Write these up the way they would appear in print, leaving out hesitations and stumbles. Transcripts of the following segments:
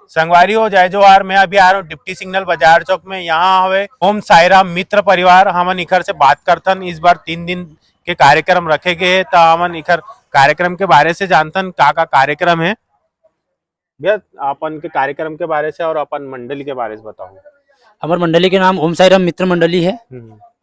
संगवारी हो जय जोहार। मैं अभी आ रहा हूँ डिप्टी सिग्नल बाजार चौक में। यहाँ हवे ओम साईराम मित्र परिवार। हमन इखर से बात करथन। इस बार 3 दिन के कार्यक्रम रखे गए तो हमन इखर कार्यक्रम के बारे से जानथन का कार्यक्रम है। भैया अपन के कार्यक्रम के बारे से और अपन मंडली के बारे से बताओ। हमारे मंडली के नाम ओम साईराम मित्र मंडली है।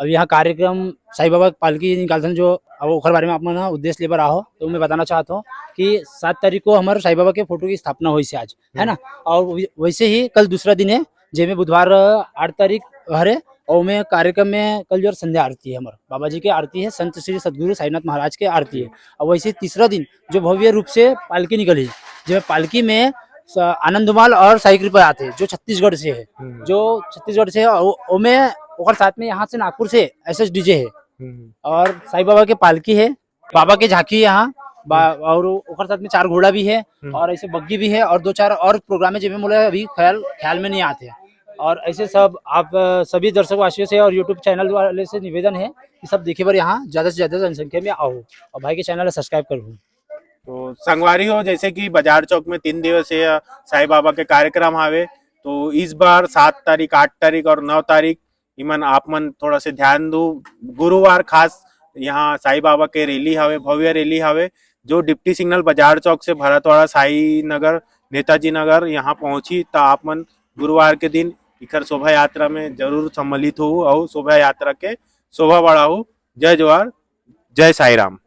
अब यहाँ कार्यक्रम साईं बाबा पालकी निकालते जो अब ओखर बारे में आप मन उद्देश्य लेबर आहो तो मैं बताना चाहता हूँ कि 7 तारीख को हमारे साईं बाबा के फोटो की स्थापना हुई से आज है ना। और वैसे ही कल दूसरा दिन है जेमें बुधवार 8 तारीख हरे और में कार्यक्रम में कल जो संध्या आरती है हमारे बाबा जी की आरती है, संत श्री सदगुरु साईनाथ महाराज के आरती है। और वैसे तीसरा दिन जो भव्य रूप से पालकी निकली जो पालकी में आनंदमाल और साई कृपा आते हैं जो छत्तीसगढ़ से है, जो छत्तीसगढ़ से है और साथ में यहाँ से नागपुर से एसएस डीजे है और साईं बाबा के पालकी है, बाबा के झांकी यहाँ और साथ में 4 घोड़ा भी है और ऐसे बग्गी भी है और 2-4 और प्रोग्राम है जिनमें मुझे अभी ख्याल में नहीं आते। और ऐसे सब आप सभी दर्शक वासियों से और यूट्यूब चैनल वाले से निवेदन है कि सब देखे पर यहाँ ज्यादा से ज्यादा जनसंख्या में आओ और भाई के चैनल सब्सक्राइब करो। तो संगवारी हो जैसे कि बाजार चौक में 3 दिवसीय साईं बाबा के कार्यक्रम आवे तो इस बार 7 तारीख 8 तारीख और 9 तारीख इमन आप मन थोड़ा से ध्यान दो। गुरुवार खास यहाँ साईं बाबा के रैली हवे, भव्य रैली हवे जो डिप्टी सिग्नल बाजार चौक से भरतवाड़ा साई नगर नेताजी नगर यहाँ पहुंची। तो आप मन गुरुवार के दिन इखर शोभा यात्रा में जरूर सम्मिलित हो और शोभा यात्रा के शोभा बढ़ाओ। जय जोहार, जय साई राम।